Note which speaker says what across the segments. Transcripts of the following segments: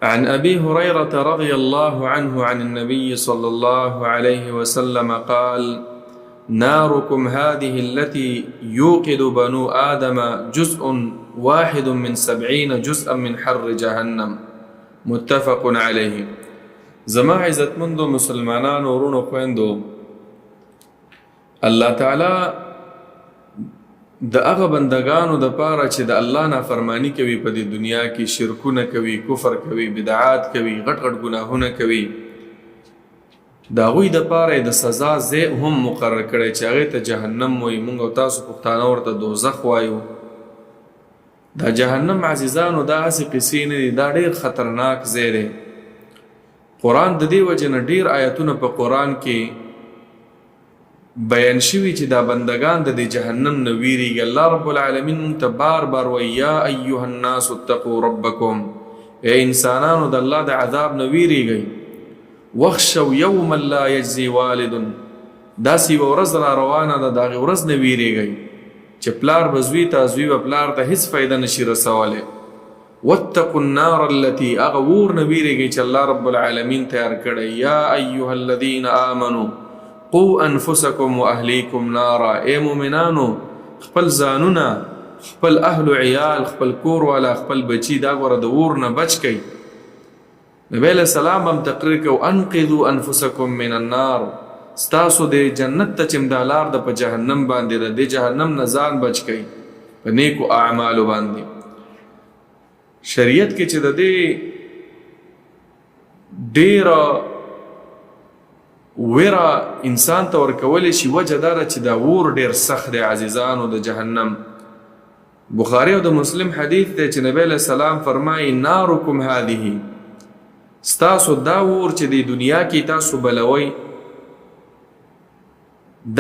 Speaker 1: عن أبي هريرة رضي الله عنه عن النبي صلى الله عليه وسلم قال: ناركم هذه التي يوقد بنو آدم جزء واحد من 70 جزءا من حر جهنم. متفق عليه. زما عزت مندو مسلمانان ورونو خويندو، الله تعالی د هغه بندگانو د پاره چې د الله نافرمانی کوي په دې دنیا کې، شرکونه کوي، کفر کوي، بدعات کوي، غټ غټ ګناهونه کوي، د هغوی د پاره د سزا ځای هم مقرر کړی چې هغې ته جهنم وایي. موږ او تاسو پښتانه ورته دوزخ وایو. دا جهنم عزیزانو دا هسې قصې نه دي، دا ډېر خطرناک ځای دی. قرآن د دې وجې نه ډېر آیتونه په قرآن کې بیان شوي چې دا بندگان د دې جهنم نه ویریږي. الله رب العالمین موږ ته بار بار وایي: یا ایها الناس اتقوا ربکم، ای انسانانو د الله د عذاب نه ویریږئ. واخشوا یوما لا یجزي والد، داسې یوه ورځ را روانه ده، د هغې ورځ نه ویریږئ چې پلار به زوی ته، زوی به پلار ته هیڅ فایده نشي رسولی. واتقوا النار التي، هغه اور نه ویریږئ چې الله رب العالمین تیار کړی. یا ایها الذین آمنوا قو انفسکم و اهلیکم نارا، ای مومنانو خپل ځانونه، خپل اهل و عیال، خپل کور والا، خپل بچی دا ګوره د اور نه بچ کئ. نبی علیہ السلام هم تقریر کو: انقذوا انفسکم من النار، ستاسو د جنت ته چې امدالار د په جهنم باندې ده، د جهنم نه ځان بچ کئ په نیکو اعمالو باندې. شریعت کې چې د دې ډیره ویره انسان ته ورکولی شي، وجه دا ده چې دا اور ډیر سخت دی عزیزانو د جهنم. بخاری او د مسلم حدیث دی چې نبی علیہ السلام فرمایي: نارکم هذه، ستاسو دا اور چې د دنیا کې تاسو بلوي،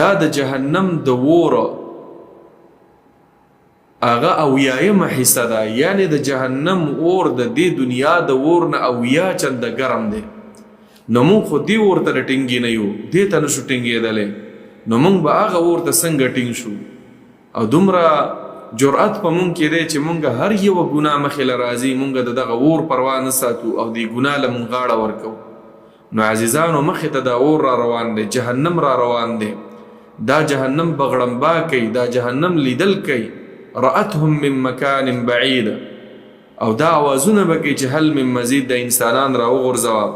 Speaker 1: دا د جهنم د اور هغه 80مه حصه ده. یعنی د جهنم اور د دې دنیا د اور نه 80 چنده ګرم دی. نو مونږ خو دې اور ته ټینګې نه یو، دې ته نشو ټینګېدلی، نو مونږ به هغه اور ته څنګه ټینګ شو؟ او دومره جرأت په مونږ کې دی چې مونږ هر یوه ګناه مخې له راځي، مونږ د دغه اور پروا نه ساتو او دې ګناه له مونږ غاړه ورکو. نو عزیزانو مخې ته دا اور را روان دی، جهنم را روان دی. دا جهنم بغړمبا کوي، دا جهنم لیدل کوي. رأتهم من مکان بعید، او دا آوازونه به کوي چې هل من مزید، د انسانان را وغورځوه.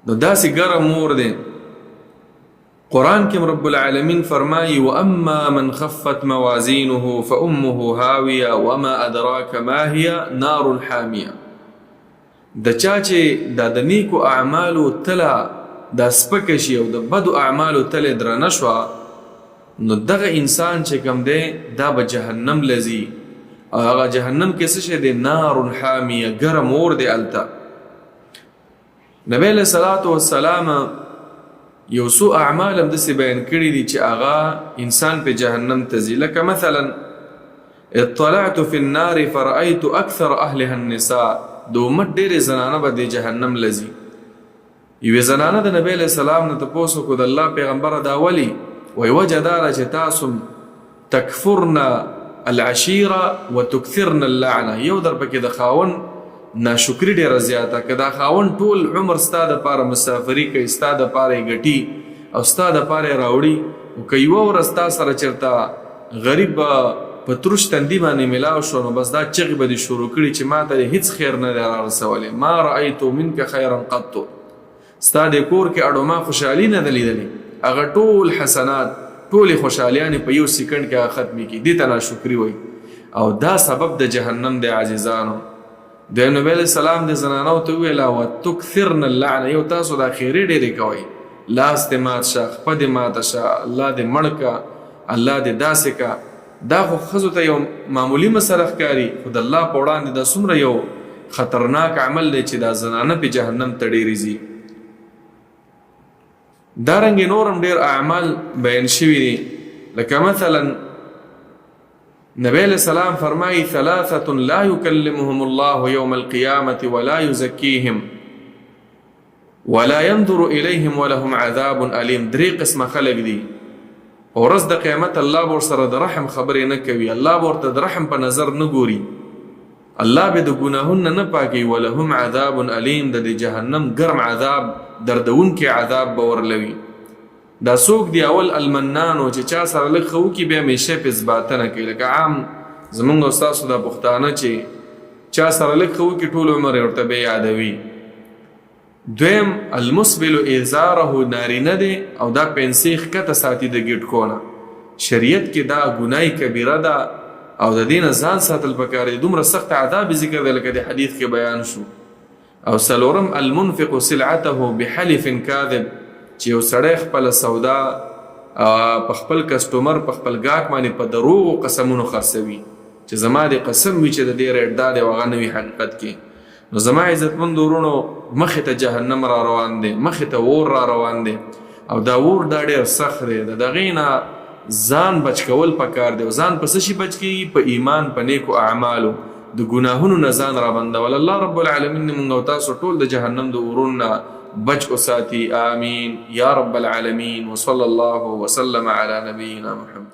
Speaker 1: نو داسې ګرم اور دی. قرآن کې رب العالمین فرمایي: واما من خفت موازینه فامه هاویه وما ادراک ما هي نار حامیه. د چا چې دا د نیکو اعمالو تله دا سپکه شي او د بدو اعمالو تله درنه شوه، نو دغه انسان چې کوم دی دا به جهنم لځي، او هغه جهنم کې څه شی دی؟ نار حامیه، ګرم اور دی هلته. نبی علیہ الصلوۃ والسلام یو څو اعمال هم داسې بیان کړي دي چې هغه انسان په جهنم ته ځي. لکه مثلا: اطلعت فی النار فرأیت اکثر اهلها النساء، د امت ډېرې زنانه به د جهنم لځي. یوې زنانه د نبی علیہ السلام نه تپوس وکړو: د الله پیغمبره دا ولې؟ وایي وجه دا ده چې تاسو تکفرن العشیره وتکثرن اللعنه. یو در پکې د خاون ناشکری ډیره زیاته، که دا خاون ټول عمر ستا دپاره مسافري کوي، ستا دپاره یې ګټي او ستا دپاره یې راوړي، او که یوه ورځ ستا سره چېرته غریب په تروش تندي باندې میلاو شو، نو بس دا چغې به دې شروع کړي چې ما ته دې هېڅ خیر نه دی رارسولی. ما رأیتو منک خیرا قطو، ستا دې کور کې اړوما خوشحالي نه ده لیدلې. هغه ټول حسنات، ټولې خوشحالیانې په یو سیکنډ کې هغه ختمې کړي. دې ته ناشکري وایي، او دا سبب د جهنم دی عزیزانو. د نبی علیہ السلام د زنانو ته وویله: وتکثرن اللعنه، یو تاسو دا خیرې ډېرې کوئ، لاس دې مات شه، خپه دې ماته شه، الله دې مړ که، الله دې داسې که. دا خو ښځو ته یو معمولي مسله ښکاري، خو د الله په وړاندې دا څومره یو خطرناک عمل دی چې دا زنانه په جهنم ته ډېرې ځي. دارنګې نور هم ډېر اعمال بیان شوي دي. لکه مثلا نبی علیہ السلام فرمائی: ثلاثة لا يكلمهم الله يوم القيامة ولا يزكيهم ولا ينظر إليهم ولهم عذاب أليم. درې قسمه خلق دي، ورځ د قیامت الله به ورسره د رحم خبرې نه کوي، الله به ورته د رحم په نظر نه ګوري، الله به د ګناهونو نه پاکي ولهم عذاب الیم د جهنم ګرم عذاب دردونکي عذاب به ورلوي. دا څوک دی؟ اول المنان چې چا سره لږ ښه وکړي بیا همیشه پې اثباتنه کوي، لکه عام زمونږ او ستاسو دا پښتانه چې چا سره لږ ښه وکړي ټول عمر یې ورته بیا یادوي. دویم المسبل ازاره نارینه دی او دا پنسې ښکته ساتي د ګیټکو نه. شریعت کې دا ګناه کبیره ده او د دې نه ځان ساتل پکار دی. دومره سخت عذاب ذکر دی لکه د حدیث کې بیان شو. او څلورم المنفق سلعته بحلف کاذب، چې یو سړی خپله سودا په خپل کسټمر په خپل ګاهک باندې په دروغو قسمونو خرڅوي چې زما د قسم وي چې د دې ریټ دا دی او هغه نه وي حقیقت کې. نو زما عزتمند ورونو مخې ته جهنم را روان دی، مخې ته اور را روان دی او دا اور دا ډېر سخت دی. د دغې نه ځان بچ کول پکار دی. او ځان په څه شي بچ کېږي؟ په ایمان، په نیکو اعمالو، د ګناهونو نه ځان را بندول. الله رب العالمین موږ او تاسو ټول د جهنم د اورونو نه بچ وساتي. آمین یا رب العالمین. وصلی الله وسلم علی نبینا محمد.